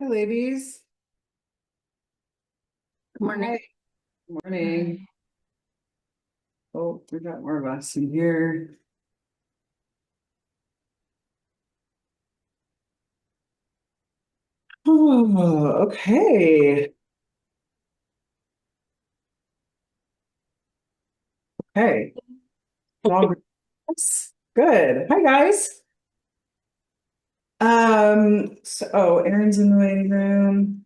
Hi, ladies. Good morning. Hi. Morning. Oh, we got more of us in here. Oh, okay. Okay. Small groups. Good. Hi, guys. Erin's in the waiting room.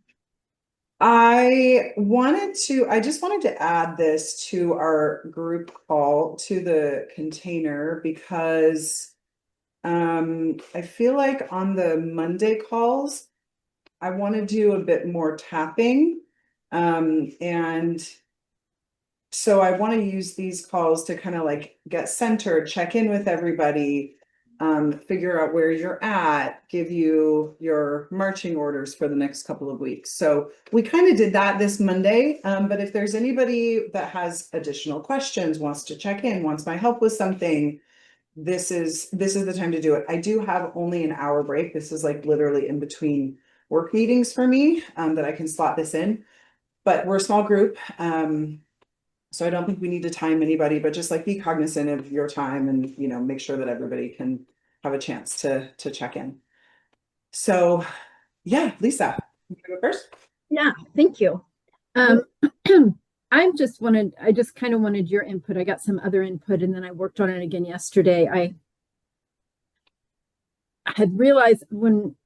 I just wanted to add this to our group call to the container because I feel like on the Monday calls, I want to do a bit more tapping. And so I want to use these calls to kind of like get centered, check in with everybody, figure out where you're at, give you your marching orders for the next couple of weeks. So we kind of did that this Monday. But if there's anybody that has additional questions, wants to check in, wants my help with something, this is the time to do it. I do have only an hour break. This is like literally in between work meetings for me, that I can slot this in. But we're a small group, so I don't think we need to time anybody, but just like be cognizant of your time and make sure that everybody can have a chance to check in. So yeah, Lisa, you go first. Yeah, thank you. Um, I just kind of wanted your input. I got some other input and then I worked on it again yesterday. I had realized when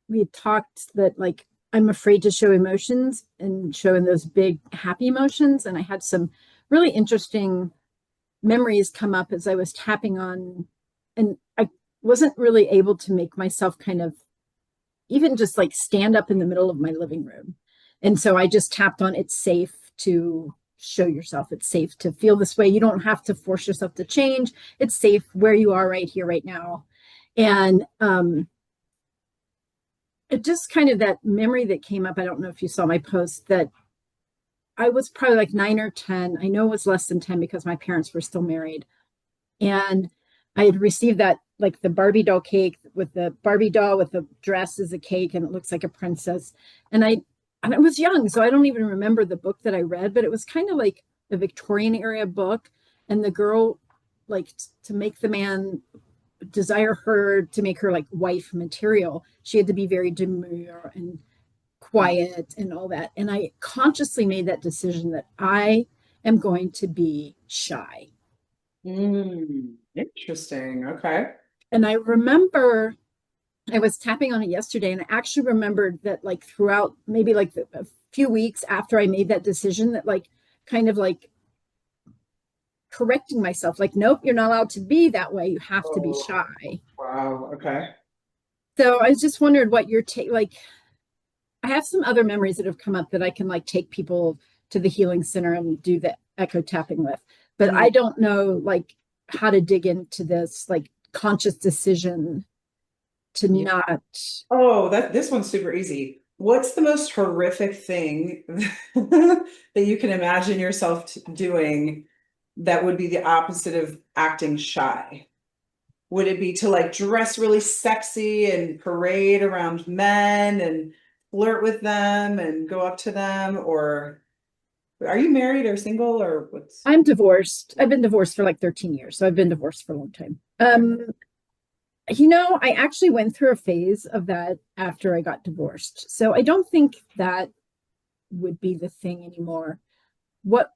we had talked that like I'm afraid to show emotions and showing those big happy emotions. And I had some really interesting memories come up as I was tapping on, and I wasn't really able to make myself kind of even just like stand up in the middle of my living room. And so I just tapped on it's safe to show yourself. It's safe to feel this way. You don't have to force yourself to change. It's safe where you are right here, right now. And it just kind of that memory that came up. I don't know if you saw my post that I was probably like 9 or 10. I know it was less than 10 because my parents were still married. And I had received that like the Barbie doll cake with the Barbie doll with the dress as a cake and it looks like a princess. And I was young, so I don't even remember the book that I read, but it was kind of like a Victorian era book. And the girl, like to make the man desire her to make her like wife material, she had to be very demure and quiet and all that. And I consciously made that decision that I am going to be shy. Interesting. Okay. And I remember I was tapping on it yesterday, and I actually remembered that, like, throughout maybe like a few weeks after I made that decision, that, like, kind of like correcting myself, like, nope, you're not allowed to be that way. You have to be Oh, shy. wow. Okay. So I just wondered what your take, like, I have some other memories that have come up that I can, like, take people to the healing center and do the echo tapping with. But Mm. I don't know, like, how to dig into this, like, conscious decision to Yeah. not. Oh, this one's super easy. What's the most horrific thing that you can imagine yourself doing that would be the opposite of acting shy? Would it be to like dress really sexy and parade around men and flirt with them and go up to them? Or are you married or single or what's I'm divorced. I've been divorced for like 13 years, so I've been divorced for a long time. okay? I actually went through a phase of that after I got divorced. So I don't think that would be the thing anymore. What,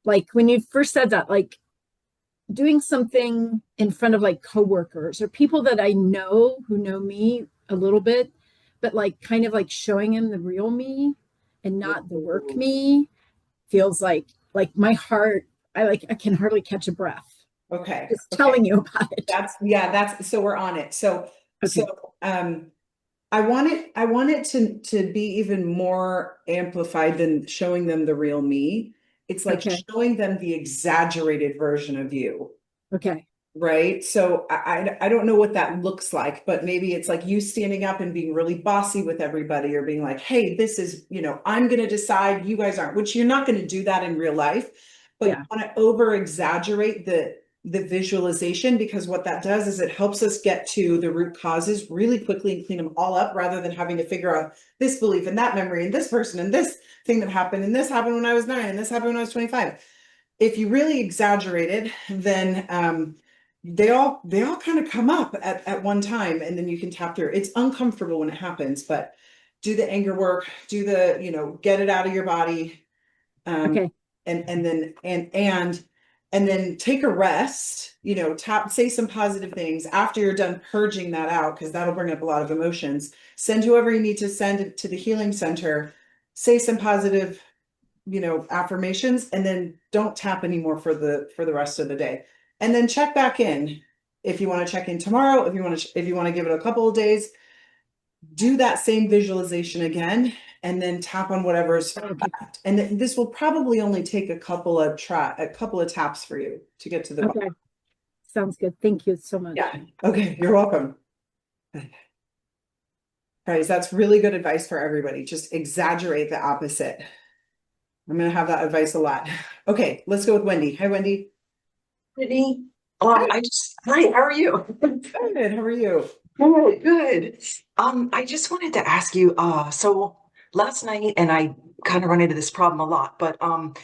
like, when you first said that, like, doing something in front of like coworkers or people that I know who know me a little bit, but like kind of like showing them the real me and not the work me feels like my heart, I can hardly catch a breath Okay. just Okay. telling you about it. That's so we're on it. So Okay. I want it to be even more amplified than showing them the real me. It's like Okay. showing them the exaggerated version of you, Okay. right? So I don't know what that looks like, but maybe it's like you standing up and being really bossy with everybody or being like, hey, this is, I'm going to decide, you guys aren't, which you're not going to do that in real life, but you Yeah. want to over exaggerate the visualization, because what that does is it helps us get to the root causes really quickly and clean them all up rather than having to figure out this belief and that memory and this person and this thing that happened and this happened when I was 9 and this happened when I was 25. If you really exaggerate it, then they all kind of come up at one time, and then you can tap through. It's uncomfortable when it happens, but do the anger work, do the, get it out of your body, um, Okay. and then take a rest, say some positive things after you're done purging that out, because that'll bring up a lot of emotions. Send whoever you need to send it to the healing center, say some positive, affirmations, and then don't tap anymore for the rest of the day. And then check back in. If you want to check in tomorrow, if you want to give it a couple of days, do that same visualization again, and then tap on whatever's Okay. left. And this will probably only take a couple of taps for you to get to the bottom. Okay. Sounds good. Thank you so much. Yeah. Okay. You're welcome. Guys, that's really good advice for everybody. Just exaggerate the opposite. I'm going to have that advice a lot. Okay, let's go with Wendy. Hi, Wendy. Brittany, Hi. hi, how are you? Good. How are you? Good, good. I just wanted to ask you, so last night, and I kind of run into this problem a lot, but I'm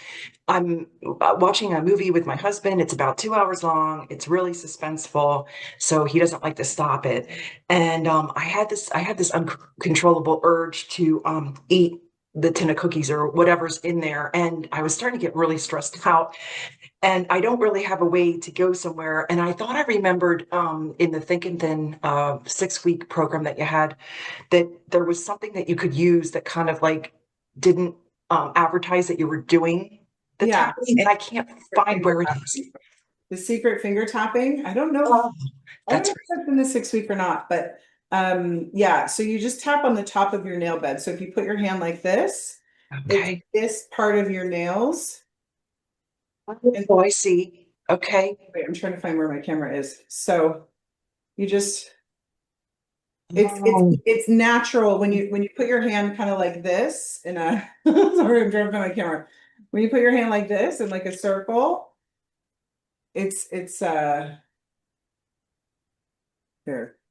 watching a movie with my husband. It's about 2 hours long. It's really suspenseful, so he doesn't like to stop it. And I had this uncontrollable urge to eat the tin of cookies or whatever's in there, and I was starting to get really stressed out. And I don't really have a way to go somewhere. And I thought I remembered in the Think and Thin 6 week program that you had that there was something that you could use that kind of like didn't advertise that you were doing the Yeah. tapping, and I can't find where it is. The secret finger tapping. I don't know. Oh, I don't know that's if that's in the 6 week or not, but yeah. So you just tap on the top of your nail bed. So if you put your hand like this, it's okay. this part of your nails. And Oh, I see. Okay. wait, I'm trying to find where my camera is. So you just it's it's Oh, it's natural when you put your hand kind of like this in a sorry, I'm trying to find my camera. When you put your hand like this in like a circle, it's there,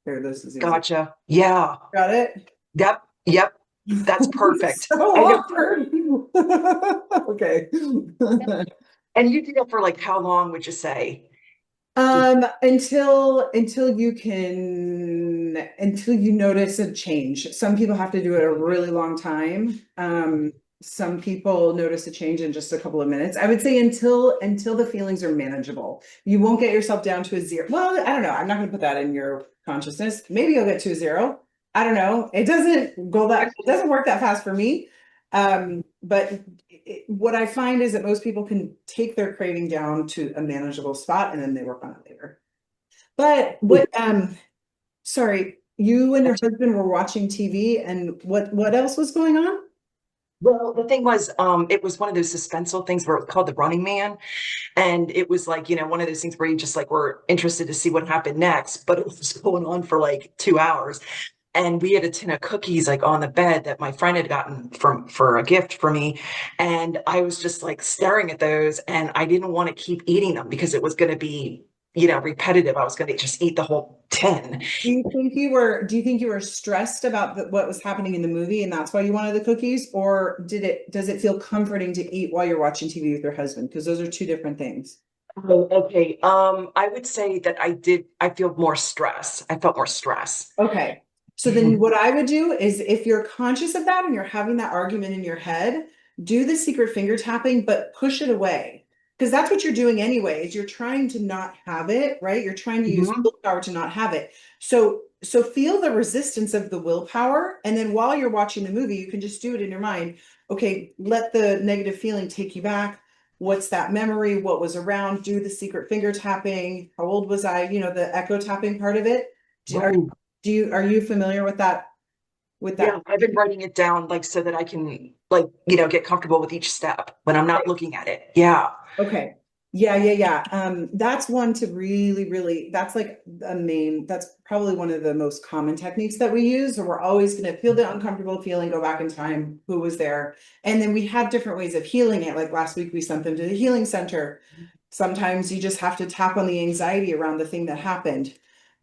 this is easy. gotcha. Yeah. Got it? Yep. Yep. That's perfect. So And it, awkward. Okay. and you do that for like how long would you say? Until you notice a change. Some people have to do it a really long time. Some people notice a change in just a couple of minutes. I would say until the feelings are manageable. You won't get yourself down to a zero. Well, I don't know. I'm not going to put that in your consciousness. Maybe you'll get to a zero. I don't know. It doesn't work that fast for me. But what I find is that most people can take their craving down to a manageable spot and then they work on it later. But sorry, you and your husband were watching TV, and what else was going on? Well, the thing was, it was one of those suspenseful things where it was called The Running Man. And it was like, one of those things where you just like were interested to see what happened next, but it was going on for like 2 hours. And we had a tin of cookies like on the bed that my friend had gotten for a gift for me. And I was just like staring at those, and I didn't want to keep eating them because it was going to be, repetitive. I was going to just eat the whole tin. Do you think you were stressed about what was happening in the movie and that's why you wanted the cookies? Or does it feel comforting to eat while you're watching TV with your husband? Because those are two different things. Oh, okay. I would say that I feel more stress. I felt more stress. Okay. So then what I would do is if you're conscious of that and you're having that argument in your head, do the secret finger tapping, but push it away. Because that's what you're doing anyway, is you're trying to not have it, right? You're trying to use Mhm. willpower to not have it. So feel the resistance of the willpower. And then while you're watching the movie, you can just do it in your mind. Okay, let the negative feeling take you back. What's that memory? What was around? Do the secret finger tapping. How old was I? The echo tapping part of it. Right. Are you familiar with that? Yeah, I've been writing it down like so that I can like, get comfortable with each step when I'm not looking at it. Yeah. Okay. Yeah, yeah, yeah. That's one to really, really, that's probably one of the most common techniques that we use. So we're always going to feel the uncomfortable feeling, go back in time, who was there. And then we have different ways of healing it. Like last week, we sent them to the healing center. Sometimes you just have to tap on the anxiety around the thing that happened.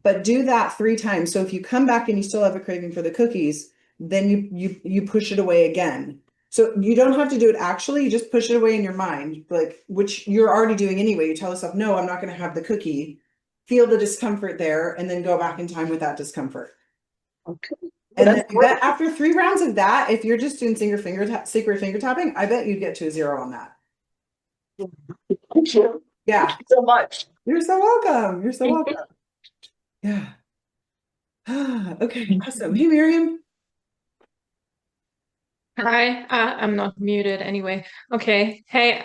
But do that 3 times. So if you come back and you still have a craving for the cookies, then you push it away again. So you don't have to do it actually, you just push it away in your mind, like which you're already doing anyway. You tell yourself, no, I'm not going to have the cookie. Feel the discomfort there and then go back in time with that discomfort. Okay. And That's then I bet after 3 rounds of that, if you're just doing secret finger tapping, I bet you'd get to a 0 on that. Thank you. Yeah. Thank you so much. You're so welcome. You're so welcome. Yeah. Okay, awesome. Hey, Miriam. Hi, I'm not muted anyway. Okay. Hey,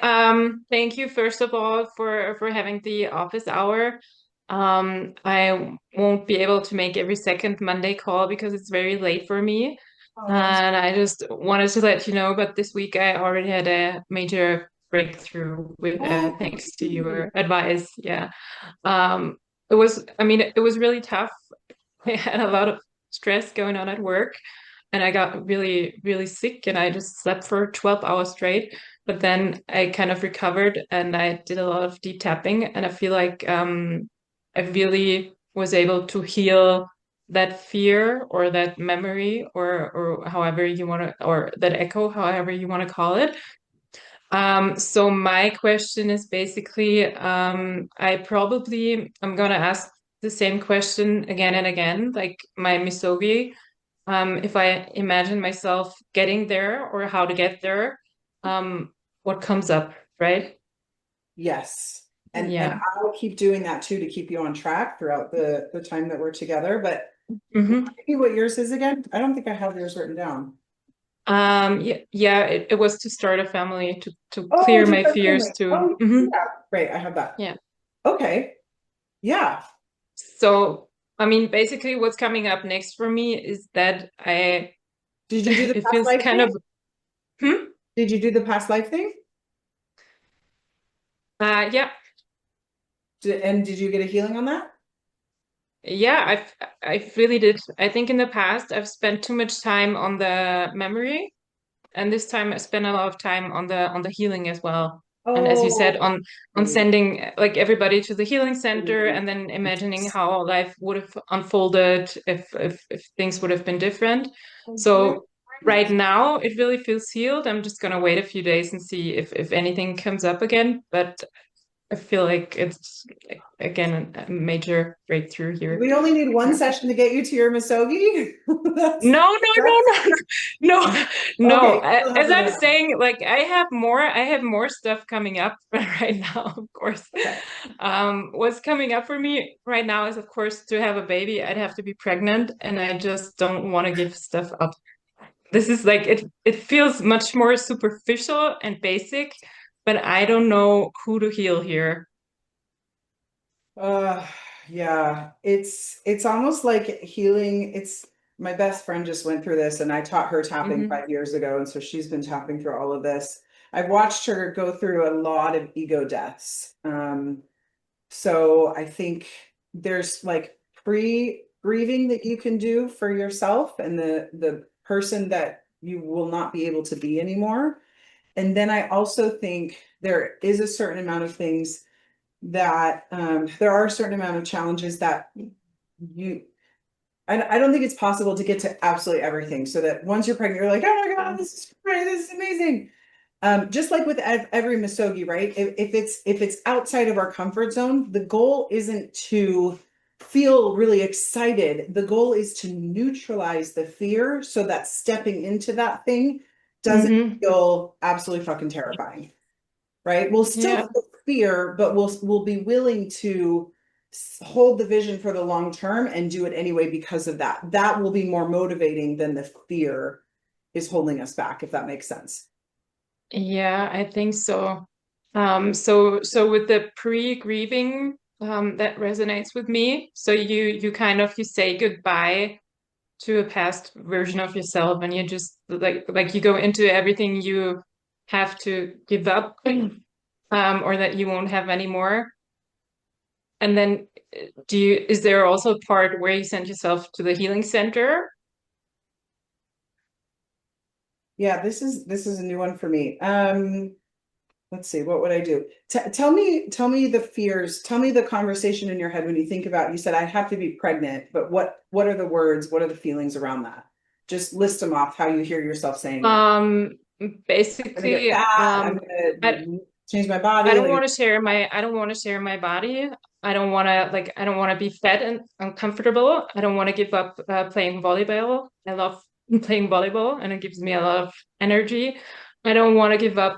thank you first of all for having the office hour. I won't be able to make every second Monday call because it's very late for me. Oh, And I just wanted to let you know, but this week I already had a major breakthrough with oh, thanks to your advice. Yeah. I mean, it was really tough. I had a lot of stress going on at work and I got really, really sick and I just slept for 12 hours straight. But then I kind of recovered and I did a lot of deep tapping. And I feel like I really was able to heal that fear or that memory or however you want to, or that echo, however you want to call it. So my question is basically, I'm gonna ask the same question again and again, like my misogi. If I imagine myself getting there or how to get there, what comes up, right? yes. And Yeah. I'll keep doing that too to keep you on track throughout the time that we're together. But Mm-hmm. maybe what yours is again? I don't think I have yours written down. Yeah, it was to start a family, to Oh, clear just my our fears family. to, Oh, Mhm. yeah. Great. I have that. Yeah. Okay. Yeah. So, I mean, basically what's coming up next for me is that Did you do the it past feels life kind thing? of, hmm? Did you do the past life thing? Yeah, And did you get a healing on that? yeah, I really did. I think in the past I've spent too much time on the memory, and this time I spent a lot of time on the healing as well. And as you said, Oh, on great. sending like everybody to the healing center, and then imagining how life would have unfolded if things would have been different. Great. So right now it really feels healed. I'm just gonna wait a few days and see if anything comes up again. But I feel like it's again a major breakthrough here. We only need one session to get you to your Misogi. No, no, no, That's no, no, no, no. okay. Still have As the I'm right one. saying, like I have more stuff coming up right now, of course. Okay. What's coming up for me right now is, of course, to have a baby. I'd have to be pregnant, and I just don't want to give stuff up. This is like it feels much more superficial and basic, but I don't know who to heal here. Uh, yeah, it's almost like healing. It's my best friend just went through this, and I taught her tapping Hmm. 5 years ago, and so she's been tapping through all of this. I've watched her go through a lot of ego deaths. So I think there's like pre-grieving that you can do for yourself and the person that you will not be able to be anymore. And then I also think there is a certain amount of things that there are a certain amount of challenges that you I don't think it's possible to get to absolutely everything so that once you're pregnant, you're like, oh my God, this is great, this is amazing. Just like with every misogi, right? If it's outside of our comfort zone, the goal isn't to feel really excited. The goal is to neutralize the fear so that stepping into that thing doesn't Hmm. feel absolutely fucking terrifying, right? We'll still Yeah. feel fear, but we'll be willing to hold the vision for the long term and do it anyway because of that. That will be more motivating than the fear is holding us back, if that makes sense. Yeah, I think so. So with the pre-grieving, that resonates with me. So you kind of you say goodbye to a past version of yourself, and you just like you go into everything you have to give up, or that you won't have anymore. And then is there also a part where you send yourself to the healing center? Yeah, this is a new one for me. let's see, what would I do? Tell me the fears, tell me the conversation in your head when you think about, you said I have to be pregnant, but what are the words, what are the feelings around that? Just list them off, how you hear yourself saying it. Um, I'm gonna get basically, fat, I'm I gonna change my I body, don't like, want to share I don't want to share my body. I don't want to be fat and uncomfortable. I don't want to give up playing volleyball. I love playing volleyball and it gives me a lot of energy. I don't want to give up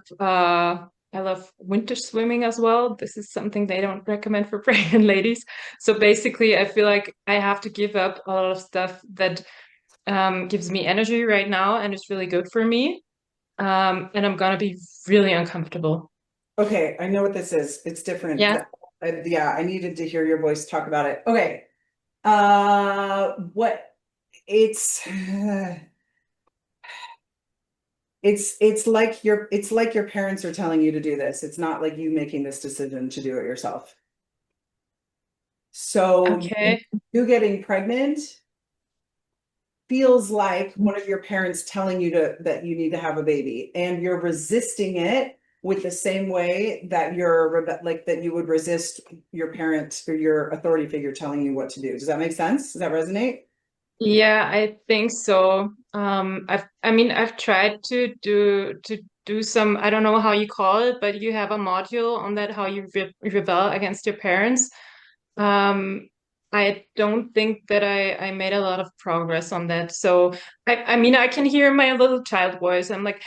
I love winter swimming as well. This is something they don't recommend for pregnant ladies. So basically, I feel like I have to give up a lot of stuff that gives me energy right now and is really good for me. And I'm gonna be really uncomfortable. okay, I know what this is. It's different. Yeah. Yeah, I needed to hear your voice talk about it. Okay. What it's it's like your parents are telling you to do this. It's not like you making this decision to do it yourself. So Okay. you getting pregnant feels like one of your parents telling you to that you need to have a baby, and you're resisting it with the same way that like that you would resist your parent or your authority figure telling you what to do. Does that make sense? Does that resonate? Yeah, I think so. I mean, I've tried to do some, I don't know how you call it, but you have a module on that, how you rebel against your parents. Um, I don't think that I made a lot of progress on that. So I mean, I can hear my little child voice. I'm like,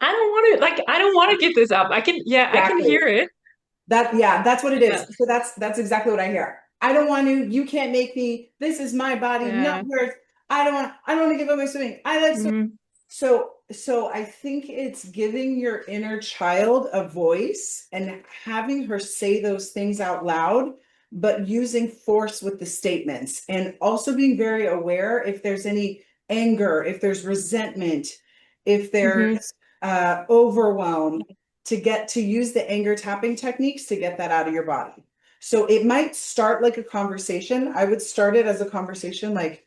I don't want to give this up. Yeah, I can Exactly. hear it. Yeah, that's what it Yeah, is. So that's exactly what I hear. I don't want to, you can't make me, this is my body, not yeah. yours. I don't want to give up my swimming. I like swimming. Hmm. So I think it's giving your inner child a voice and having her say those things out loud, but using force with the statements, and also being very aware if there's any anger, if there's resentment, if Hmm. there's overwhelm, to get to use the anger tapping techniques to get that out of your body. So it might start like a conversation. I would start it as a conversation like,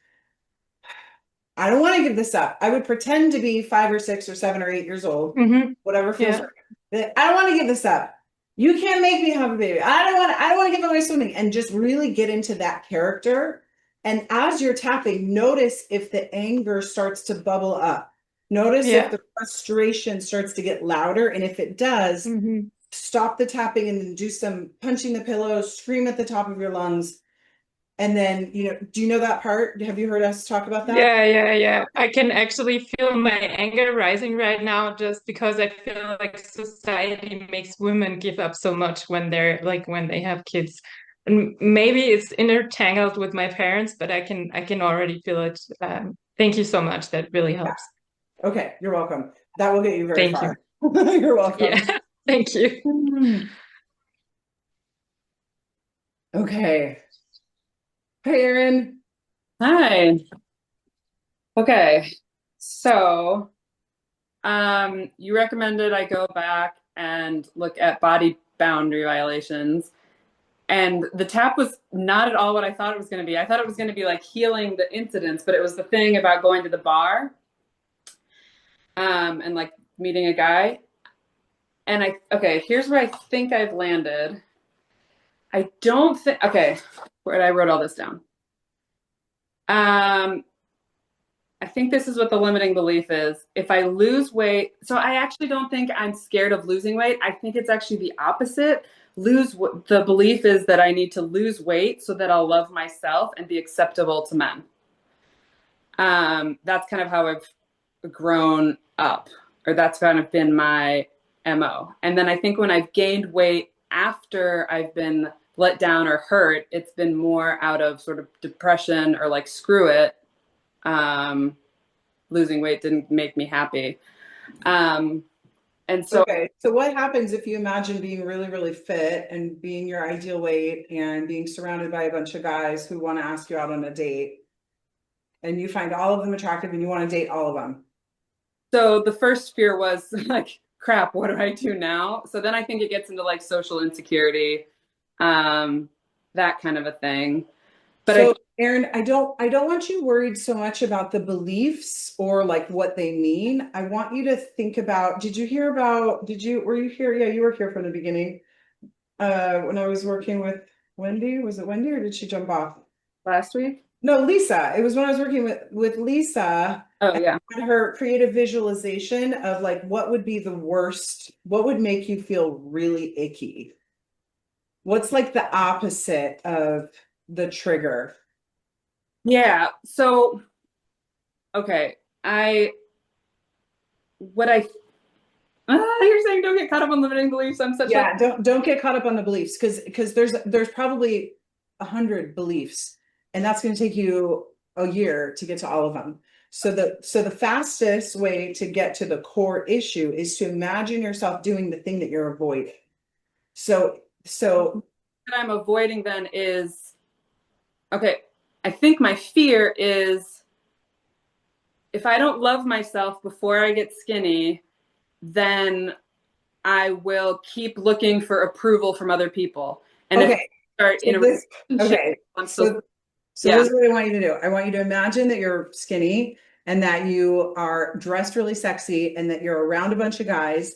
I don't want to give this up. I would pretend to be 5 or 6 or 7 or 8 years old, Hmm. whatever feels Yeah. right. I don't want to give this up. You can't make me have a baby. I don't want to give up my swimming, and just really get into that character. And as you're tapping, notice if the anger starts to bubble up. Notice if Yeah. the frustration starts to get louder. And if it does, Hmm. stop the tapping and then do some punching the pillow, scream at the top of your lungs. And then, do you know that part? Have you heard us talk about that? Yeah, yeah, yeah. I can actually feel my anger rising right now just because I feel like society makes women give up so much when when they have kids. And maybe it's intertangled with my parents, but I can already feel it. Thank you so much. That really Yeah. helps. Okay, you're welcome. That will get you very Thank you. far. You're Yeah, welcome. thank you. Hmm. Okay. Hey, Erin. Hi. Okay. So, you recommended I go back and look at body boundary violations. And the tap was not at all what I thought it was going to be. I thought it was going to be like healing the incidents, but it was the thing about going to the bar, and like meeting a guy. And okay, here's where I think I've landed. I don't think, okay, where I wrote all this down. Um, I think this is what the limiting belief is. If I lose weight, so I actually don't think I'm scared of losing weight. I think it's actually the opposite. The belief is that I need to lose weight so that I'll love myself and be acceptable to men. That's kind of how I've grown up, or that's kind of been my MO. And then I think when I've gained weight after I've been let down or hurt, it's been more out of sort of depression or like, screw it. Losing weight didn't make me happy. Um, and so, Okay, so what happens if you imagine being really, really fit and being your ideal weight and being surrounded by a bunch of guys who want to ask you out on a date, and you find all of them attractive and you want to date all of them? so the first fear was like, crap, what do I do now? So then I think it gets into like social insecurity, that kind of a thing. But So Erin, I don't want you worried so much about the beliefs or like what they mean. I want you to think about, were you here? Yeah, you were here from the beginning. When I was working with Wendy, was it Wendy or did she jump off? Last week? No, Lisa. It was when I was working with Lisa. Oh, yeah. Had her create a visualization of like what would be the worst, what would make you feel really icky? What's like the opposite of the trigger? Yeah. So, okay. What I, you're saying don't get caught up on limiting beliefs. I'm such Yeah, don't get caught up on the beliefs because there's probably 100 beliefs, and that's going to take you a year to get to all of them. So the fastest way to get to the core issue is to imagine yourself doing the thing that you're avoiding. So what I'm avoiding then is, okay, I think my fear is if I don't love myself before I get skinny, then I will keep looking for approval from other people. And if I okay, start in so a this relationship, okay, I'm so still, so yeah. this is what I want you to do. I want you to imagine that you're skinny and that you are dressed really sexy and that you're around a bunch of guys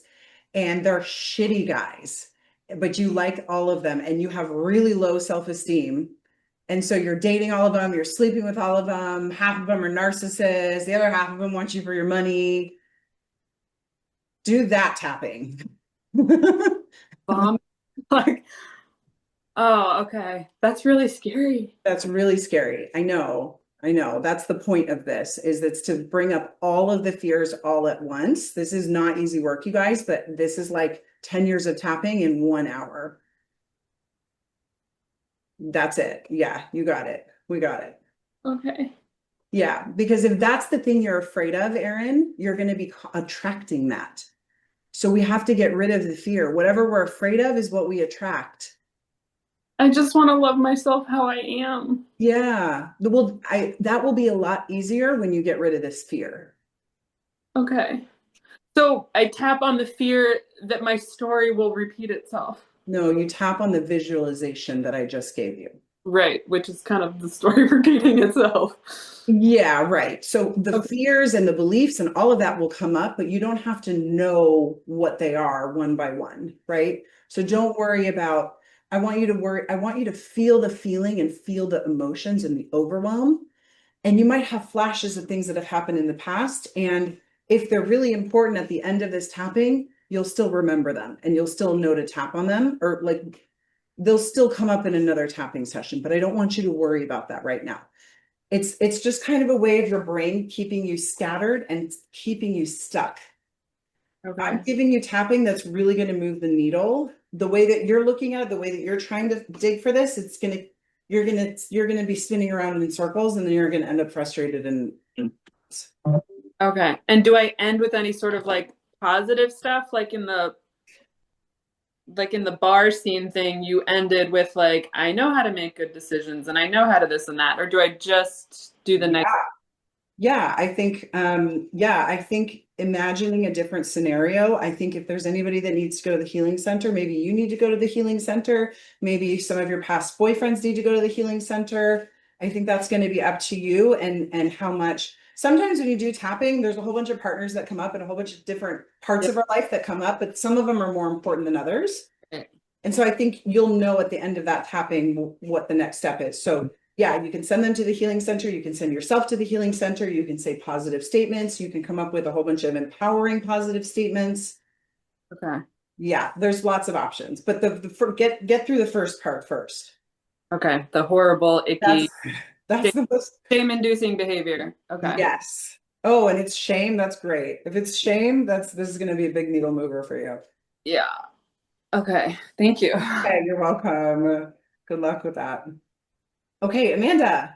and they're shitty guys, but you like all of them and you have really low self-esteem. And so you're dating all of them, you're sleeping with all of them, half of them are narcissists, the other half of them want you for your money. Do that tapping. Bomb. Like, oh, okay. That's really scary. That's really scary. I know. I know. That's the point of this is it's to bring up all of the fears all at once. This is not easy work, you guys, but this is like 10 years of tapping in 1 hour. That's it. Yeah, you got it. We got it. Okay. Yeah, because if that's the thing you're afraid of, Erin, you're going to be attracting that. So we have to get rid of the fear. Whatever we're afraid of is what we attract. I just want to love myself how I am. Yeah. Well, that will be a lot easier when you get rid of this fear. Okay. So I tap on the fear that my story will repeat itself. No, you tap on the visualization that I just gave you. Right, which is kind of the story repeating itself. Yeah, right. So the Okay. fears and the beliefs and all of that will come up, but you don't have to know what they are one by one, right? So don't worry about, I want you to worry, I want you to feel the feeling and feel the emotions and the overwhelm. And you might have flashes of things that have happened in the past. And if they're really important at the end of this tapping, you'll still remember them and you'll still know to tap on them, or like they'll still come up in another tapping session. But I don't want you to worry about that right now. It's just kind of a way of your brain keeping you scattered and keeping you stuck. I'm Okay. giving you tapping that's really going to move the needle. The way that you're looking at it, the way that you're trying to dig for this, you're gonna be spinning around in circles, and then you're gonna end up frustrated and Okay. And do I end with any sort of like positive stuff, like in the bar scene thing, you ended with like, I know how to make good decisions and I know how to this and that, or do I just do the next? I think imagining a different scenario. I think if there's anybody that needs to go to the healing center, maybe you need to go to the healing center. Maybe some of your past boyfriends need to go to the healing center. I think that's going to be up to you and how much. Sometimes when you do tapping, there's a whole bunch of partners that come up and a whole bunch of different parts of our life that come up, but some of them are more important than others. Okay. And so I think you'll know at the end of that tapping what the next step is. So yeah, you can send them to the healing center. You can send yourself to the healing center. You can say positive statements. You can come up with a whole bunch of empowering positive statements. Okay. Yeah, there's lots of options, but get through the first part first. Okay. The horrible, icky, That's the most, shame-inducing behavior. Okay. yes. Oh, and it's shame. That's great. If it's shame, this is going to be a big needle mover for you. Yeah. Okay. Thank you. Okay, you're welcome. Good luck with that. Okay, Amanda.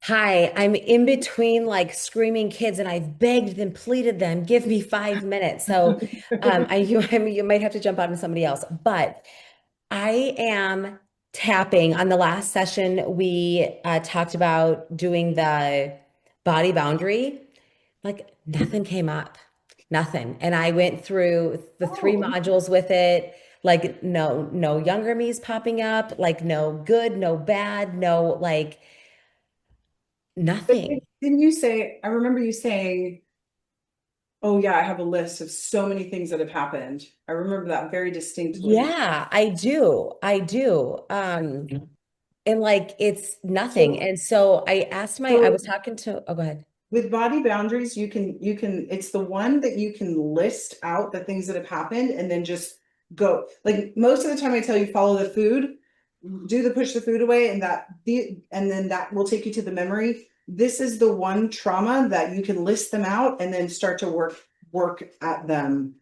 Hi, I'm in between like screaming kids, and I've begged and pleaded them, give me 5 minutes. So you might have to jump on to somebody else. But I am tapping. On the last session, we talked about doing the body boundary. Like nothing came up, nothing. And I went through the three Oh, modules with it. Like no younger me's popping up, like no good, no bad, no like But nothing. didn't you say, I remember you saying, oh yeah, I have a list of so many things that have happened. I remember that very distinctly. Yeah, I do. I do. And like it's nothing. So, And so I was so talking to, oh, go ahead. with body boundaries, it's the one that you can list out the things that have happened and then just go. Like most of the time I tell you follow the food, do the push the food away, and then that will take you to the memory. This is the one trauma that you can list them out and then start to work at them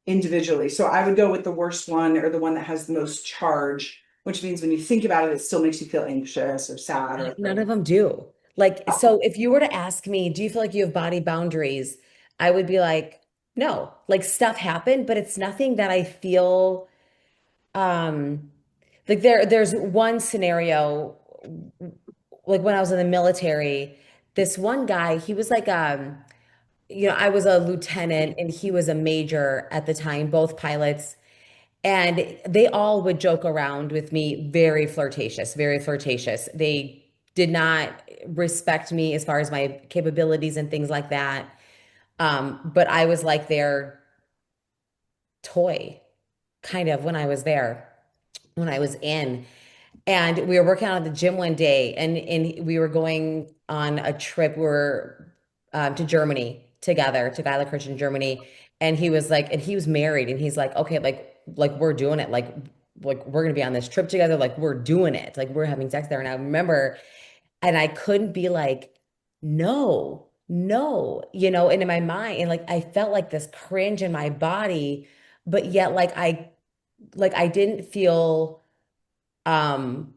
individually. So I would go with the worst one or the one that has the most charge, which means when you think about it, it still makes you feel anxious or sad or None of afraid. them do. Like, so if you were to ask me, do you feel like you have body boundaries? I would be like, no, like stuff happened, but it's nothing that I feel like there's one scenario like when I was in the military, this one guy, he was like I was a lieutenant and he was a major at the time, both pilots. And they all would joke around with me, very flirtatious, very flirtatious. They did not respect me as far as my capabilities and things like that. But I was like their toy, kind of when I was there, when I was in. And we were working out at the gym one day, and we were going on a trip. We were to Germany together, to Geilekirch in Germany. And he was like, and he was married, and he's like, okay, like we're doing it, like we're gonna be on this trip together, like we're doing it, like we're having sex there. And I remember, and I couldn't be like, no, no, and in my mind, and like I felt like this cringe in my body, but yet like I didn't feel um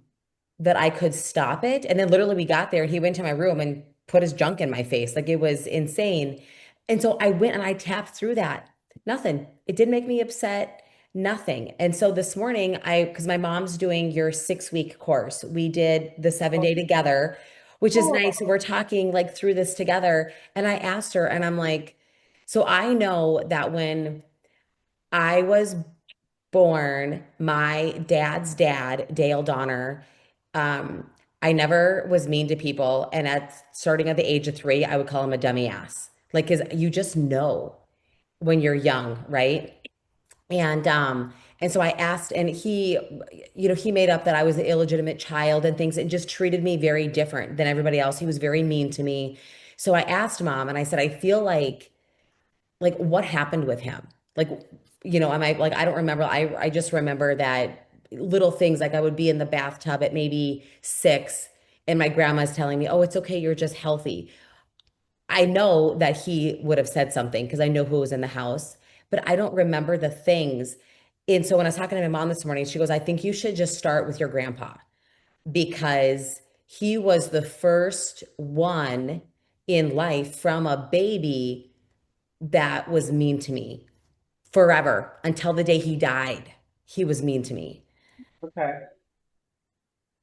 that I could stop it. And then literally we got there and he went to my room and put his junk in my face. Like it was insane. And so I went and I tapped through that. Nothing. It didn't make me upset. Nothing. And so this morning, because my mom's doing your 6-week course, we did the 7-day together, which is nice. So we're talking like through this together. And I asked her, and I'm like, so I know that when I was born, my dad's dad, Dale Donner, um, I never was mean to people. And starting at the age of 3, I would call him a dummy ass. Like, cause you just know when you're young, right? And so I asked, and he made up that I was an illegitimate child and things, and just treated me very different than everybody else. He was very mean to me. So I asked mom, and I said, I feel like what happened with him? Like, am I like, I don't remember. I just remember that little things, like I would be in the bathtub at maybe 6 and my grandma's telling me, oh, it's okay, you're just healthy. I know that he would have said something because I know who was in the house, but I don't remember the things. And so when I was talking to my mom this morning, she goes, I think you should just start with your grandpa because he was the first one in life from a baby that was mean to me forever until the day he died. He was mean to me. Okay.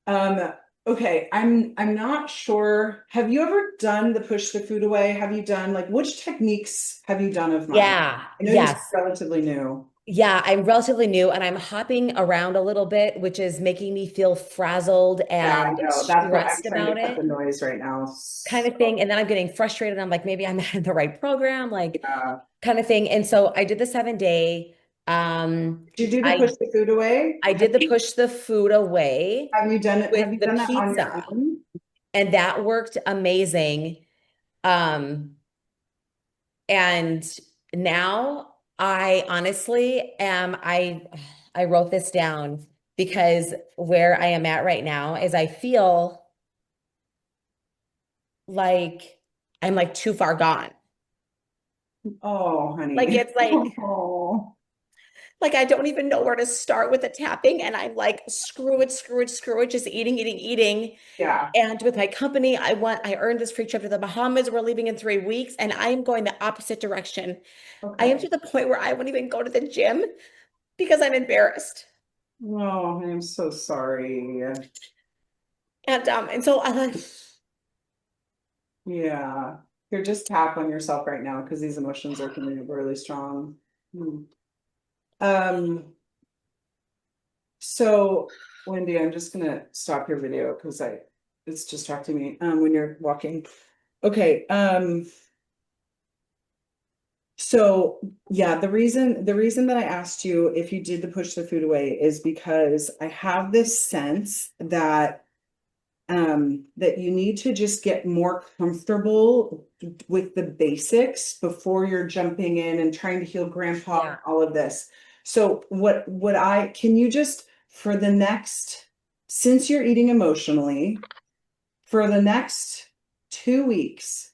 Um, okay, I'm not sure. Have you ever done the push the food away? Have you done like which techniques have you done of mine? Yeah, I know you're yes. relatively new. Yeah, I'm relatively new and I'm hopping around a little bit, which is making me feel frazzled Yeah, I and know. That's why I'm stressed trying to about cut the it, noise right now. kind of thing. And then I'm getting frustrated. I'm like, maybe I'm in the right program, like Yeah. kind of thing. And so I did the 7-day. Did you do the I push the food away? I did the push the food away Have you done it? with Have you the done that on your pizza, own? and that worked amazing. Um, And now I honestly am, I wrote this down because where I am at right now is I feel like I'm like too far gone. Oh, Like honey. it's like Oh, I don't even know where to start with the tapping, and I'm like screw it, screw it, screw it, just eating, eating, eating. yeah. And with my company, I earned this free trip to the Bahamas. We're leaving in 3 weeks, and I am going the opposite direction. I am Okay. to the point where I won't even go to the gym because I'm embarrassed. Oh, I'm so sorry. And so I like, Yeah. Here, just tap on yourself right now because these emotions are coming up really strong. Hmm. Um, So Wendy, I'm just gonna stop your video because it's distracting me when you're walking. Okay, so yeah, the reason that I asked you if you did the push the food away is because I have this sense that that you need to just get more comfortable with the basics before you're jumping in and trying to heal grandpa and all of this. So what I can you just for the next since you're eating emotionally for the next 2 weeks,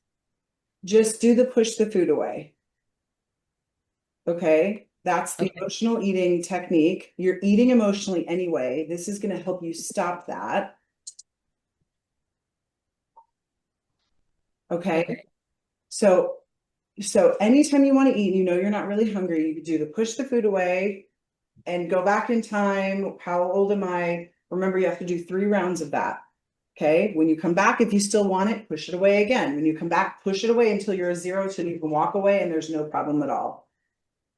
just do the push the food away. Okay, that's the Okay. emotional eating technique. You're eating emotionally anyway. This is going to help you stop that. Okay. Okay. So anytime you want to eat, you know you're not really hungry, you could do the push the food away and go back in time. How old am I? Remember, you have to do 3 rounds of that. Okay. When you come back, if you still want it, push it away again. When you come back, push it away until you're a 0, so you can walk away and there's no problem at all.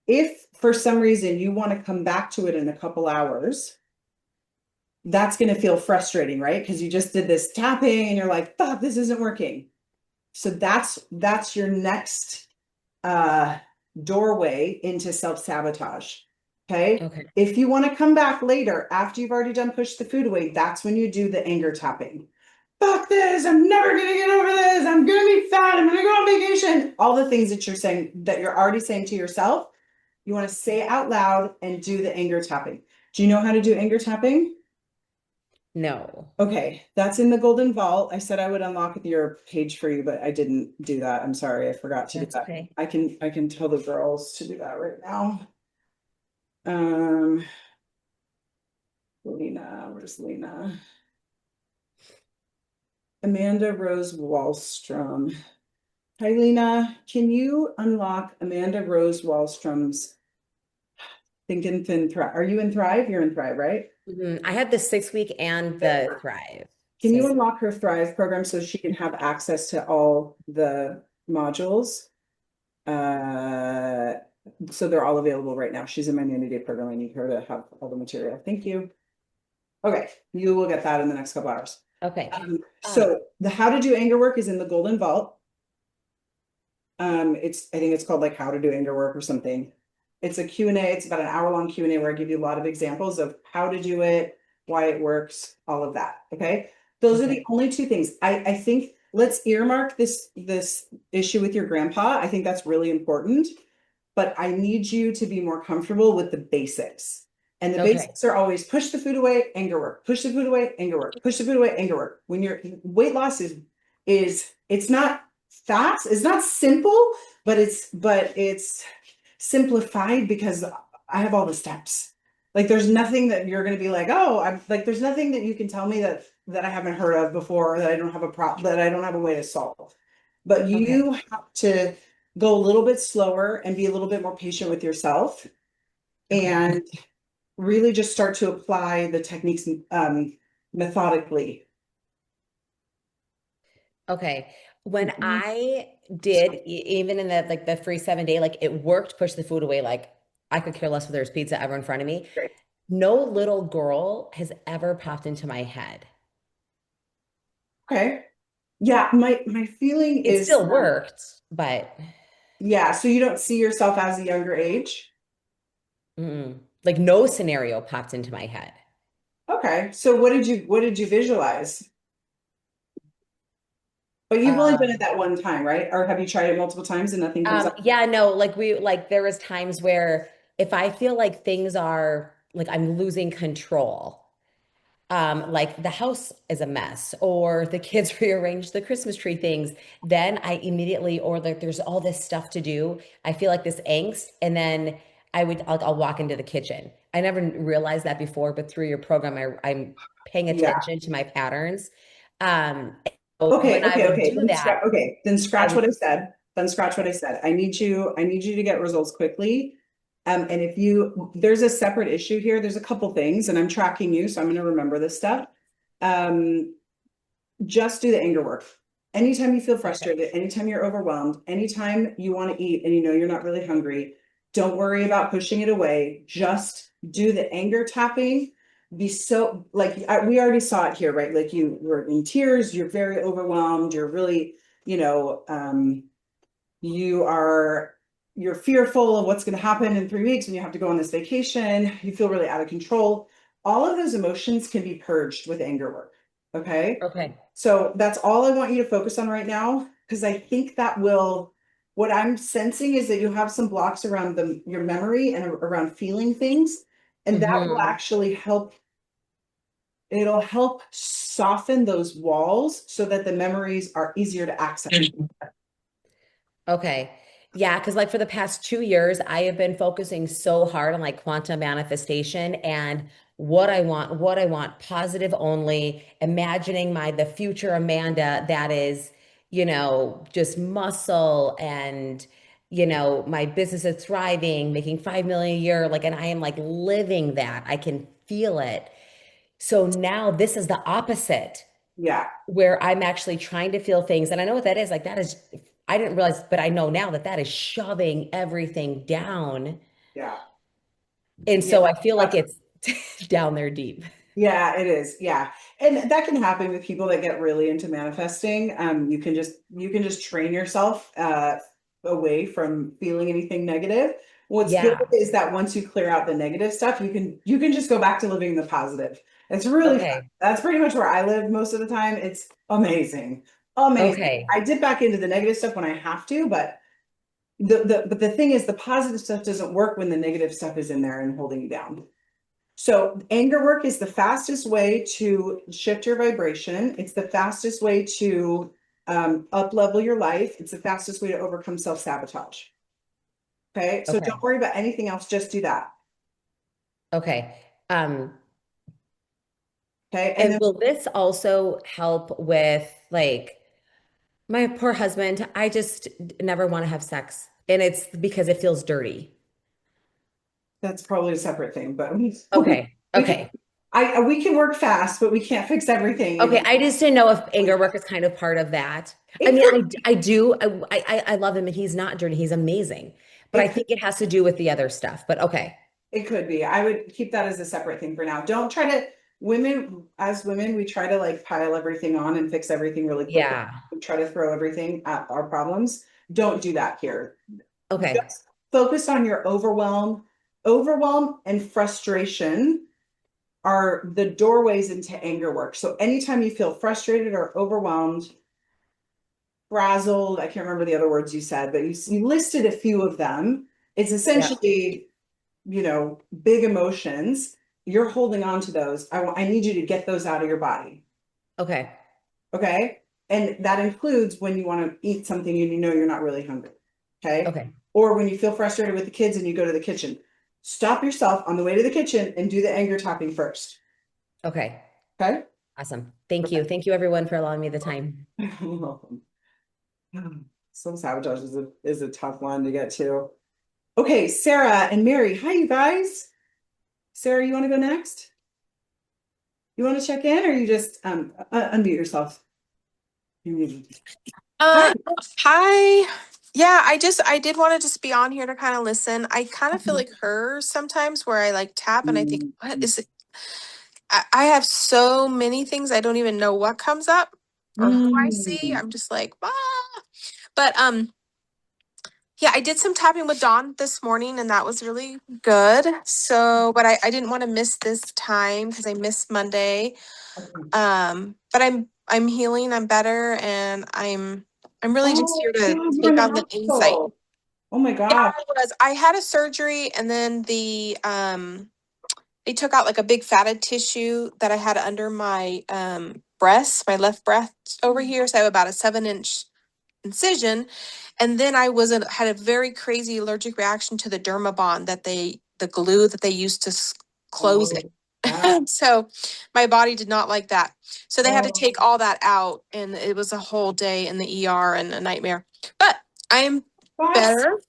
If for some reason you want to come back to it in a couple hours, that's going to feel frustrating, right? Because you just did this tapping and you're like, fuck, this isn't working. So that's your next doorway into self-sabotage. Okay. Okay. If you want to come back later after you've already done push the food away, that's when you do the anger tapping. Fuck this, I'm never gonna get over this, I'm gonna be fat, I'm gonna go on vacation. All the things that you're saying that you're already saying to yourself, you want to say it out loud and do the anger tapping. Do you know how to do anger tapping? No. Okay, that's in the golden vault. I said I would unlock your page for you, but I didn't do that. I'm sorry, I forgot to do That's that. okay. I can tell the girls to do that right now. Lena, where's Lena? Amanda Rose Wallstrom. Hi, Lena. Can you unlock Amanda Rose Wallstrom's Think and Thin Thrive? Are you in Thrive? You're in Thrive, right? I had the 6 week and the Thrive. Can you So, unlock her Thrive program so she can have access to all the modules? So they're all available right now. She's in my 90-day program. I need her to have all the material. Thank you. Okay, you will get that in the next couple hours. okay. So the how to do anger work is in the golden vault. I think it's called like how to do anger work or something. It's a Q&A. It's about an hour-long Q&A where I give you a lot of examples of how to do it, why it works, all of that. Okay. Those are the only 2 things. I think let's earmark this issue with your grandpa. I think that's really important, but I need you to be more comfortable with the basics. And the basics are always push the food away, anger work, push the food away, anger work, push the food away, anger work. When your weight loss is it's not fast, it's not simple, but it's simplified because I have all the steps. Like there's nothing that you're going to be like, oh, I'm like, there's nothing that you can tell me that I haven't heard of before, or that I don't have a problem, that I don't have a way to solve. But you have to go a little bit slower and be a little bit more patient with yourself and really just start to apply the techniques methodically. Okay. When I did, even in the free 7 day, like it worked, push the food away. Like I could care less whether there's pizza ever in front of me. Great. No little girl has ever popped into my head. Okay. Yeah, my feeling It is still worked, but yeah, so you don't see yourself as a younger age. like no scenario popped into my head. Okay, so what did you visualize? But you've only done it that one time, right? Or have you tried it multiple times and nothing comes up? Yeah, no, like there was times where if I feel like things are like I'm losing control, like the house is a mess or the kids rearranged the Christmas tree things, then I immediately, or like there's all this stuff to do. I feel like this angst, and then I'll walk into the kitchen. I never realized that before, but through your program, I'm paying attention to my patterns. Okay, When I would do Then that, then scratch would, what I said. Then scratch what I said. I need you to get results quickly. And if there's a separate issue here, there's a couple things, and I'm tracking you, so I'm going to remember this stuff. Just do the anger work. Anytime you feel frustrated, anytime you're overwhelmed, anytime you want to eat and you know you're not really hungry, don't worry about pushing it away. Just do the anger tapping be so like we already saw it here, right? Like you were in tears, you're very overwhelmed, you're really, you are you're fearful of what's going to happen in 3 weeks when you have to go on this vacation. You feel really out of control. All of those emotions can be purged with anger work. Okay. Okay. So that's all I want you to focus on right now, because I think that will, what I'm sensing is that you have some blocks around your memory and around feeling things. And that will Mhm. actually help. It'll help soften those walls so that the memories are easier to access. Okay. Yeah, because like for the past 2 years, I have been focusing so hard on like quantum manifestation and what I want, positive only, imagining the future Amanda that is, just muscle and my business is thriving, making 5 million a year. Like, and I am like living that. I can feel it. So now this is the opposite Yeah. where I'm actually trying to feel things. And I know what that is. Like that is, I didn't realize, but I know now that that is shoving everything down. Yeah. And Yeah. so I feel like it's down there deep. Yeah, it is. Yeah. And that can happen with people that get really into manifesting. You can just train yourself away from feeling anything negative. What's good Yeah. is that once you clear out the negative stuff, you can just go back to living the positive. It's really fun. Okay. That's pretty much where I live most of the time. It's amazing. Amazing. Okay. I dip back into the negative stuff when I have to, but the thing is the positive stuff doesn't work when the negative stuff is in there and holding you down. So anger work is the fastest way to shift your vibration. It's the fastest way to up level your life. It's the fastest way to overcome self-sabotage. Okay. So Okay. don't worry about anything else. Just do that. Okay. Um, Okay. And and then will this also help with like my poor husband? I just never want to have sex. And it's because it feels dirty. that's probably a separate thing, but we, Okay. we can, Okay. we can work fast, but we can't fix everything. Okay, I just didn't know if anger work is kind of part of that. I mean, I do. I love him and he's not dirty. He's amazing. But I It could, think it has to do with the other stuff. But okay. it could be. I would keep that as a separate thing for now. Don't try to, as women, we try to like pile everything on and fix everything really quickly. Yeah. We try to throw everything at our problems. Don't do that here. Okay. Just focus on your overwhelm. Overwhelm and frustration are the doorways into anger work. So anytime you feel frustrated or overwhelmed, frazzled, I can't remember the other words you said, but you listed a few of them. It's Yeah. essentially, big emotions. You're holding on to those. I need you to get those out of your body. Okay. Okay. And that includes when you want to eat something and you know you're not really hungry. Okay. Okay. Or when you feel frustrated with the kids and you go to the kitchen. Stop yourself on the way to the kitchen and do the anger tapping first. Okay. Okay. Awesome. Thank you. Thank you everyone for allowing me the time. You're welcome. Some sabotage is a tough one to get to. Okay, Sarah and Mary. Hi, you guys. Sarah, you want to go next? You want to check in, or you just unmute yourself? You're muted. Hi. Hi. Yeah, I did want to just be on here to kind of listen. I kind of feel like her sometimes where I like tap and I think, what is it? I have so many things I don't even know what comes up or who I see. Mm. I'm just like, ah. But yeah, I did some tapping with Dawn this morning and that was really good. So, but I didn't want to miss this time because I missed Monday. Okay. But I'm healing, I'm better, and I'm really just Oh, here God, to you were in take the on the insight. hospital. Oh my Yeah, God. I had a surgery and then they took out like a big fatted tissue that I had under my breast, my left breast over here. So I have about a 7-inch incision. And then had a very crazy allergic reaction to the Dermabond the glue that they used to close Oh, it. yeah. So my body did not like that. So they had to Oh, take all that out and it was a whole day in the ER and a nightmare. But I'm that's better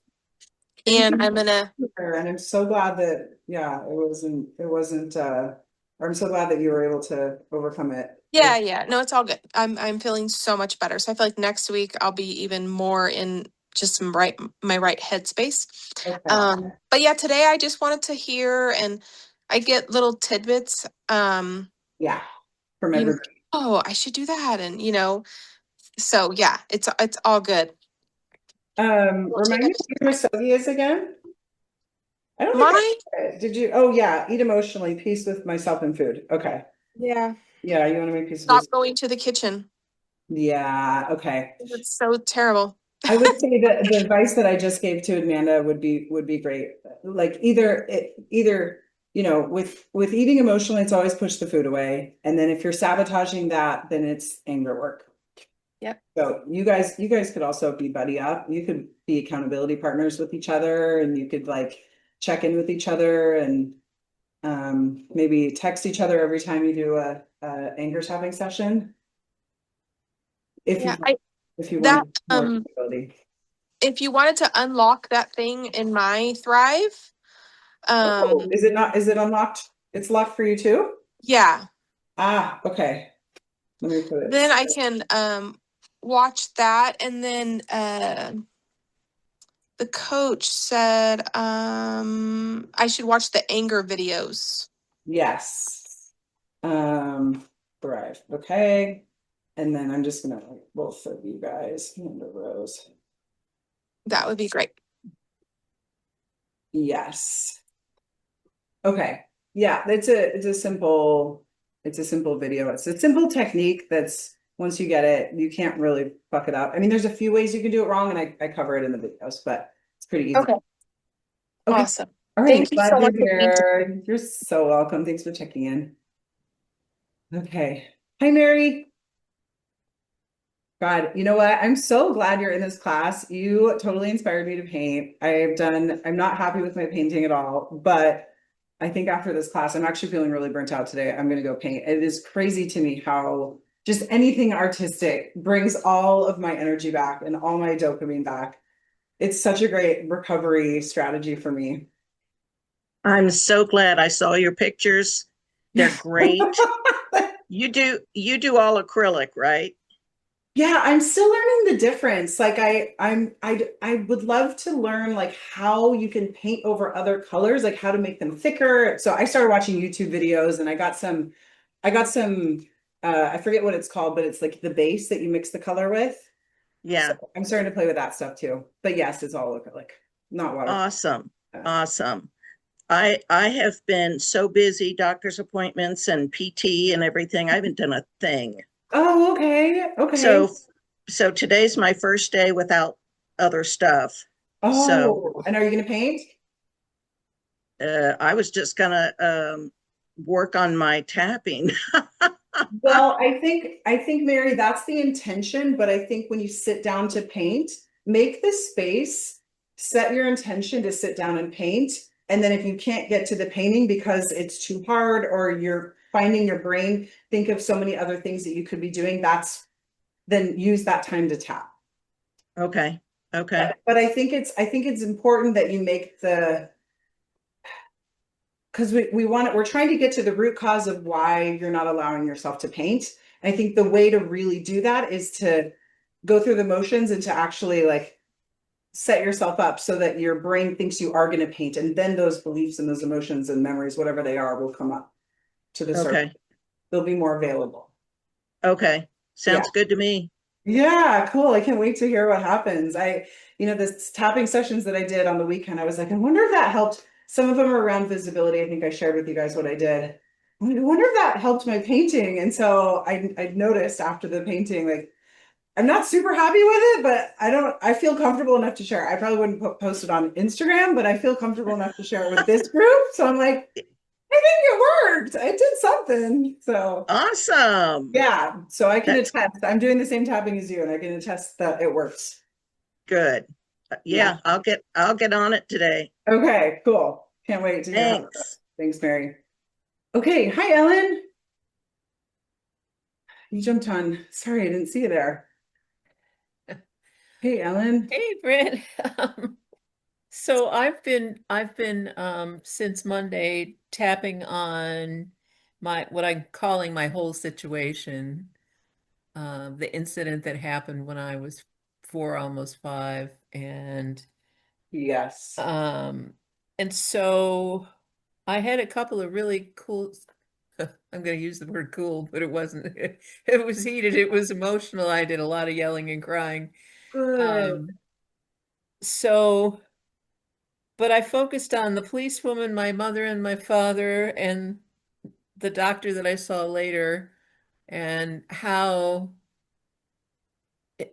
thank and you. I'm gonna And I'm so glad that, yeah, it wasn't, or I'm so glad that you were able to overcome it. yeah. No, it's all good. I'm feeling so much better. So I feel like next week I'll be even more in just my right headspace. Okay. But yeah, today I just wanted to hear and I get little tidbits. Yeah, from You know, everybody. oh, I should do that. And, so yeah, it's all good. We'll take Remind me it. what your Musogi is again. I don't think My, did you? Oh yeah, eat emotionally, peace with myself and food. Okay. yeah, Yeah, you want to make peace with stop yourself. going to the kitchen. Yeah, okay. It's so terrible. I would say that the advice that I just gave to Amanda would be great. Like either, with eating emotionally, it's always push the food away. And then if you're sabotaging that, then it's anger work. Yep. So you guys could also be buddy up. You could be accountability partners with each other, and you could like check in with each other and maybe text each other every time you do a anger tapping session. If Yeah, you if you that want more accountability. if you wanted to unlock that thing in my Thrive, Oh, is it unlocked? It's locked for you too? yeah, Ah, okay. Let me put then it. I can watch that. And then the coach said I should watch the anger videos. Yes. Thrive. Okay. And then I'm just gonna both of you guys hand the rows. That would be great. Yes. Okay. Yeah, it's a simple video. It's a simple technique that's once you get it, you can't really fuck it up. I mean, there's a few ways you can do it wrong, and I cover it in the videos, but it's pretty easy. Okay. Okay. Awesome. All right. Thank you Glad so much you're for being here. You're so welcome. Thanks for checking in. Okay. Hi, Mary. God, you know what? I'm so glad you're in this class. You totally inspired me to paint. I'm not happy with my painting at all, but I think after this class, I'm actually feeling really burnt out today. I'm going to go paint. It is crazy to me how just anything artistic brings all of my energy back and all my dopamine back. It's such a great recovery strategy for me. I'm so glad I saw your pictures. They're great. You do all acrylic, right? Yeah, I'm still learning the difference. Like I would love to learn like how you can paint over other colors, like how to make them thicker. So I started watching YouTube videos and I got some I forget what it's called, but it's like the base that you mix the color with. So Yeah. I'm starting to play with that stuff too. But yes, it's all acrylic, not water. Awesome. Uh, Awesome. I have been so busy, doctor's appointments and PT and everything. I haven't done a thing. oh, okay. Okay. So so today's my first day without other stuff. So Oh, and are you gonna paint? I was just gonna work on my tapping. Well, I think Mary, that's the intention, but I think when you sit down to paint, make the space, set your intention to sit down and paint. And then if you can't get to the painting because it's too hard or you're finding your brain, think of so many other things that you could be doing. Then use that time to tap. Okay. Okay. But I think it's important that you make because we're trying to get to the root cause of why you're not allowing yourself to paint. I think the way to really do that is to go through the motions and to actually like set yourself up so that your brain thinks you are going to paint, and then those beliefs and those emotions and memories, whatever they are, will come up to the surface. Okay. They'll be more available. Okay. Yeah. Sounds good to me. Yeah, cool. I can't wait to hear what happens. This tapping sessions that I did on the weekend, I was like, I wonder if that helped. Some of them are around visibility. I think I shared with you guys what I did. I wonder if that helped my painting. And so I noticed after the painting, like, I'm not super happy with it, but I feel comfortable enough to share. I probably wouldn't post it on Instagram, but I feel comfortable enough to share it with this group. So I'm like, I think it worked. I did something. So Awesome. yeah, so I can That's attest. I'm doing the same tapping as you, and I can attest that it works. good. Yeah. Yeah, I'll get on it today. Okay, cool. Can't wait to hear how it goes. Thanks. Thanks, Mary. Okay, hi, Ellen. You jumped on. Sorry, I didn't see you there. Hey, Ellen. Hey, Britt. So I've been since Monday tapping on my what I'm calling my whole situation, the incident that happened when I was 4, almost 5, Yes. um, and so I had a couple of really cool, I'm going to use the word cool, but it wasn't. It was heated. It was emotional. I did a lot of yelling and crying. Good. Um, so, but I focused on the policewoman, my mother and my father, and the doctor that I saw later, and how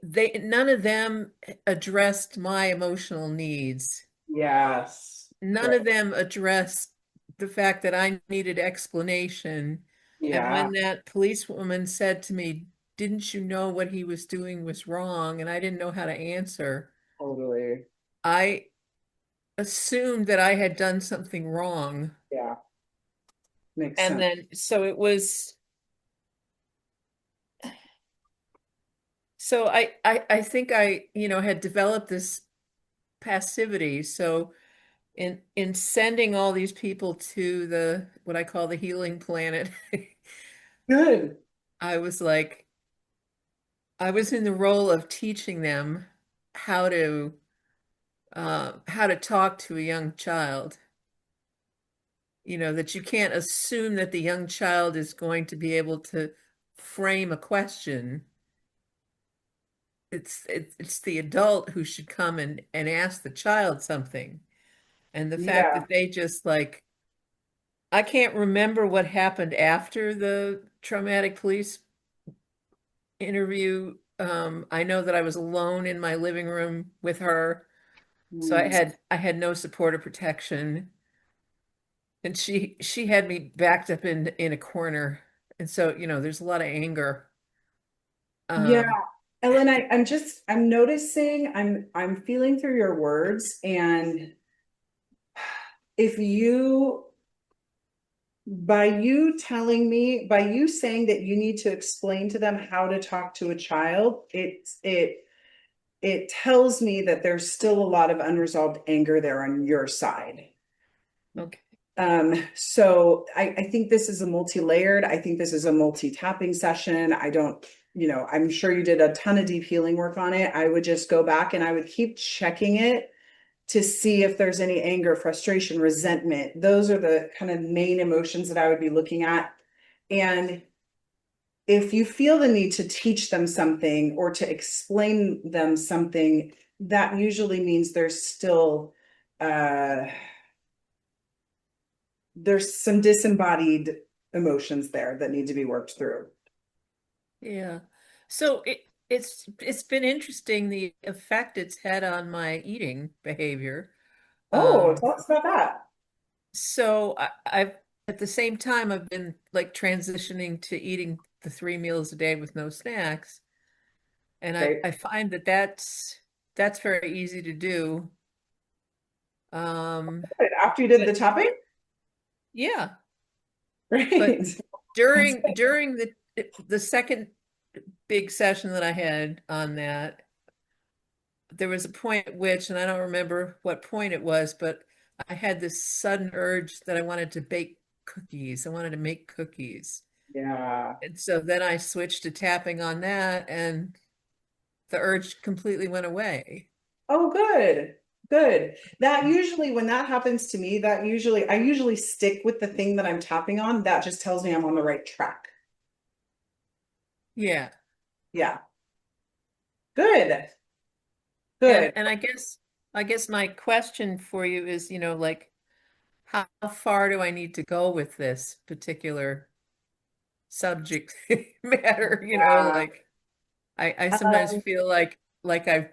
they none of them addressed my emotional needs. Yes. None Right. of them addressed the fact that I needed explanation. And Yeah, when that policewoman said to me, "Didn't you know what he was doing was wrong?" And I didn't know how to answer, totally. I assumed that I had done something wrong. Yeah, makes And sense. then, so I think I had developed this passivity. So in sending all these people to the what I call the healing planet, Good. I was like, I was in the role of teaching them how to how to talk to a young child. That you can't assume that the young child is going to be able to frame a question. It's the adult who should come and ask the child something. And the fact Yeah. that they just like, I can't remember what happened after the traumatic police interview. I know that I was alone in my living room with her, so I Mm. had no support or protection, and she had me backed up in a corner, and so there's a lot of anger. Yeah. Um, Ellen, I'm noticing, I'm feeling through your words, and if you, by you saying that you need to explain to them how to talk to a child, it tells me that there's still a lot of unresolved anger there on your side. okay, So I think this is a multi-layered, I think this is a multi-tapping session. I don't, I'm sure you did a ton of deep healing work on it. I would just go back and I would keep checking it to see if there's any anger, frustration, resentment. Those are the kind of main emotions that I would be looking at. And if you feel the need to teach them something or to explain them something, that usually means uh there's some disembodied emotions there that need to be worked through. yeah. So it's been interesting the effect it's had on my eating behavior. Oh, Um, tell us about that. so I've at the same time I've been like transitioning to eating the 3 meals a day with no snacks. And I, Great. I find that that's very easy to do. Um, After you did but the tapping? yeah, but Great. That's during the second big session that I had on that, there was a point at which, and I don't remember what point it was, but I had this sudden urge that I wanted to bake cookies. I wanted to make cookies. yeah. And so then I switched to tapping on that, and the urge completely went away. Oh, good. Good. That usually, when that happens to me, I usually stick with the thing that I'm tapping on. That just tells me I'm on the right track. Yeah. Yeah. Good. And Good. and I guess my question for you is, like how far do I need to go with this particular subject matter? Yeah. Like I sometimes Um, feel like I've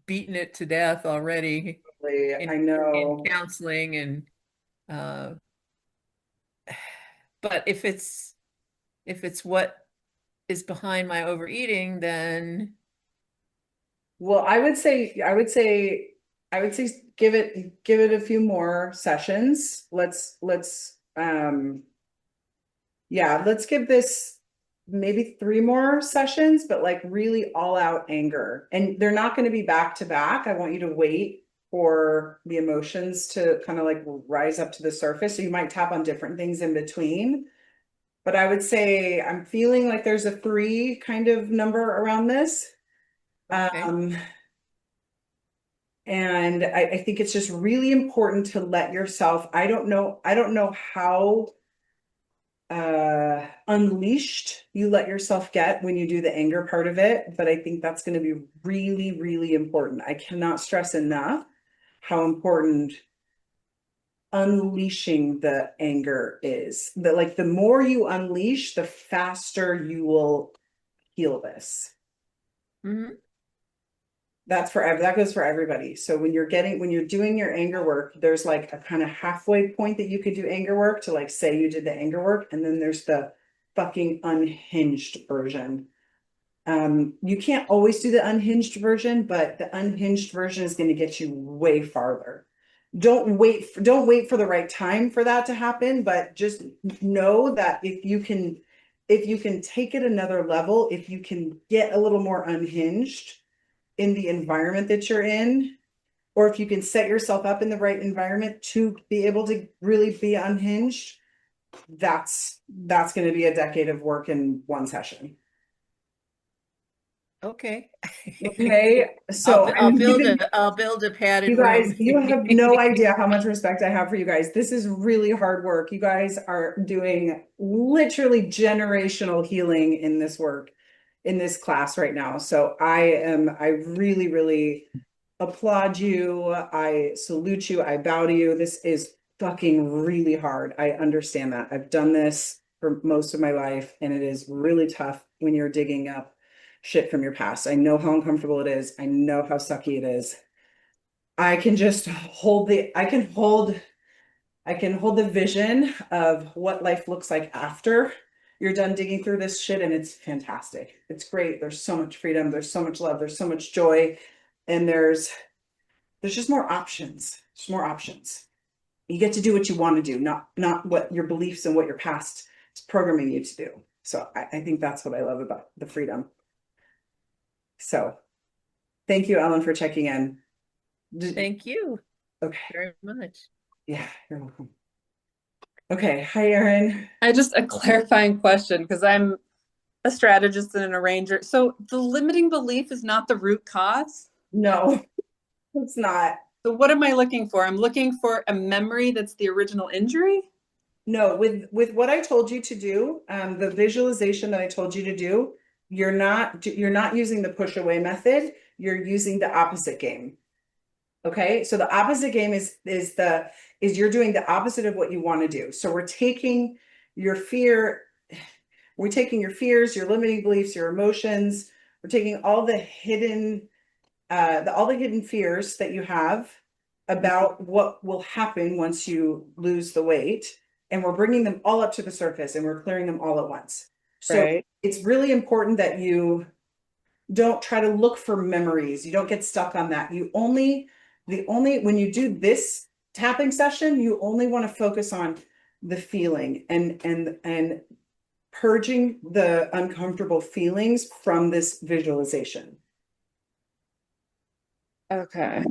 beaten it to death already I in know. counseling and uh but if it's what is behind my overeating, then Well, I would say give it a few more sessions. Yeah, let's give this maybe three more sessions, but like really all out anger. And they're not going to be back to back. I want you to wait for the emotions to kind of like rise up to the surface. So you might tap on different things in between. But I would say I'm feeling like there's a three kind of number around this. okay. Um, And I think it's just really important to let yourself, I don't know how unleashed you let yourself get when you do the anger part of it, but I think that's going to be really, really important. I cannot stress enough how important unleashing the anger is. That like the more you unleash, the faster you will heal this. Mhm. That's forever. That goes for everybody. So when you're doing your anger work, there's like a kind of halfway point that you could do anger work to like say you did the anger work, and then there's the fucking unhinged version. You can't always do the unhinged version, but the unhinged version is going to get you way farther. Don't wait for the right time for that to happen, but just know that if you can take it another level, if you can get a little more unhinged in the environment that you're in, or if you can set yourself up in the right environment to be able to really be unhinged, that's going to be a decade of work in one session. Okay. Okay, so I'll I'm giving build a padded you guys, room. you have no idea how much respect I have for you guys. This is really hard work. You guys are doing literally generational healing in this work, in this class right now. So I really, really applaud you. I salute you. I bow to you. This is fucking really hard. I understand that. I've done this for most of my life, and it is really tough when you're digging up shit from your past. I know how uncomfortable it is. I know how sucky it is. I can just hold the, I can hold the vision of what life looks like after you're done digging through this shit, and it's fantastic. It's great. There's so much freedom, there's so much love, there's so much joy, and there's just more options. There's more options. You get to do what you want to do, not what your beliefs and what your past is programming you to do. So I think that's what I love about the freedom. So thank you, Ellen, for checking in. Thank you Okay. very much. Yeah, you're welcome. Okay. Hi, Erin. I just a clarifying question because I'm a strategist and an arranger. So the limiting belief is not the root cause? No, it's not. So what am I looking for? I'm looking for a memory that's the original injury? No, with what I told you to do, the visualization that I told you to do, you're not using the push away method. You're using the opposite game. Okay, so the opposite game is you're doing the opposite of what you want to do. So we're taking your fear, we're taking your fears, your limiting beliefs, your emotions. We're taking all the hidden all the hidden fears that you have about what will happen once you lose the weight, and we're bringing them all up to the surface, and we're clearing them all at once. So Right. it's really important that you don't try to look for memories. You don't get stuck on that. When you do this tapping session, you only want to focus on the feeling and purging the uncomfortable feelings from this visualization. Okay.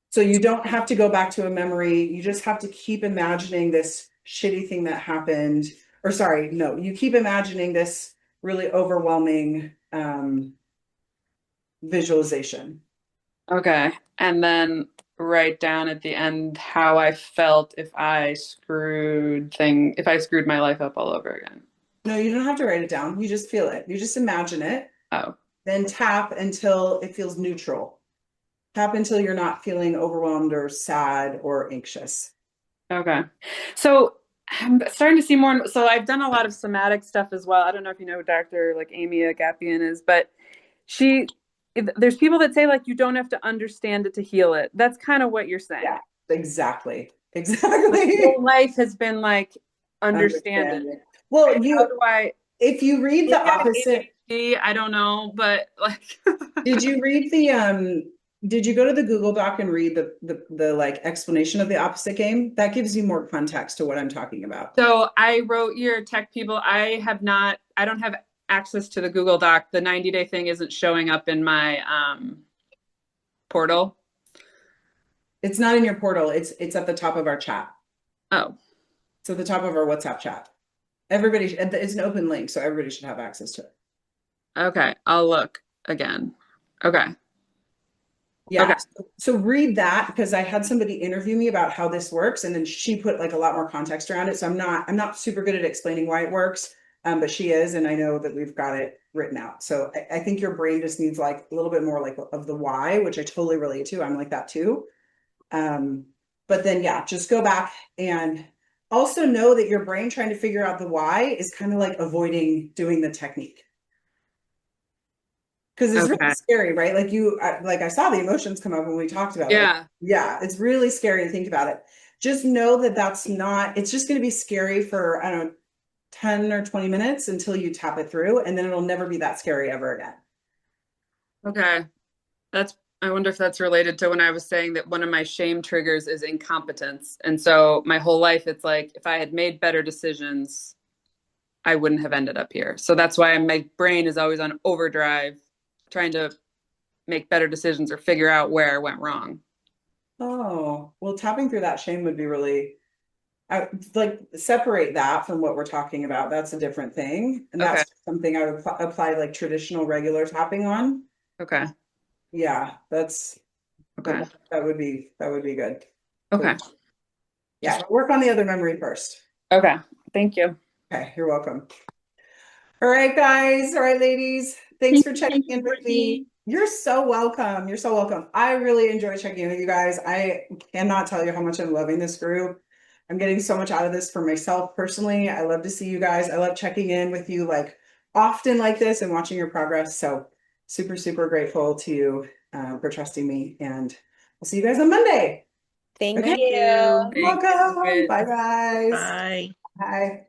So you don't have to go back to a memory. You just have to keep imagining this shitty thing that happened. Or sorry, no, you keep imagining this really overwhelming visualization. Okay. And then write down at the end how I felt if I screwed my life up all over again. No, you don't have to write it down. You just feel it. You just imagine it. Oh. Then tap until it feels neutral. Tap until you're not feeling overwhelmed or sad or anxious. Okay. So I'm starting to see more. So I've done a lot of somatic stuff as well. I don't know if you know who Dr. like Amy Agapian is, but there's people that say like you don't have to understand it to heal it. That's kind of what you're saying. Yeah, exactly. My Exactly. whole life has been like understand it. Well, How do I if you read the maybe I have opposite, ADHD, I don't know, but like did you read did you go to the Google Doc and read the like explanation of the opposite game? That gives you more context to what I'm talking about. So I wrote your tech people. I don't have access to the Google Doc. The 90-day thing isn't showing up in my portal. It's not in your portal. It's at the top of our chat. Oh. It's at the top of our WhatsApp chat. It's an open link, so everybody should have access to it. Okay, I'll look again. Okay. Yeah. Okay. So read that because I had somebody interview me about how this works, and then she put like a lot more context around it. So I'm not super good at explaining why it works. But she is, and I know that we've got it written out. So I think your brain just needs like a little bit more like of the why, which I totally relate to. I'm like that too. But then yeah, just go back and also know that your brain trying to figure out the why is kind of like avoiding doing the technique. Because it's really Okay. scary, right? Like like I saw the emotions come up when we talked about it. Yeah. Yeah, it's really scary to think about it. Just know that that's not, it's just going to be scary for, I don't know, 10 or 20 minutes until you tap it through, and then it'll never be that scary ever again. Okay. I wonder if that's related to when I was saying that one of my shame triggers is incompetence. And so my whole life, it's like if I had made better decisions, I wouldn't have ended up here. So that's why my brain is always on overdrive, trying to make better decisions or figure out where I went wrong. Oh, well, tapping through that shame would be really, I like separate that from what we're talking about. That's a different thing. And Okay. that's something I would apply like traditional regular tapping on. Okay. Yeah, Okay. that would be good. Okay. Yeah, work on the other memory first. Okay. Thank you. Okay, you're welcome. All right, guys. All right, ladies. Thanks for checking Thank you, in with me. Brittany. You're so welcome. You're so welcome. I really enjoy checking in with you guys. I cannot tell you how much I'm loving this group. I'm getting so much out of this for myself personally. I love to see you guys. I love checking in with you like often like this and watching your progress. So super, super grateful to you for trusting me. And I'll see you guys on Monday. Thank Okay. you. Thanks. Welcome. Good. Bye, guys. Bye. Bye.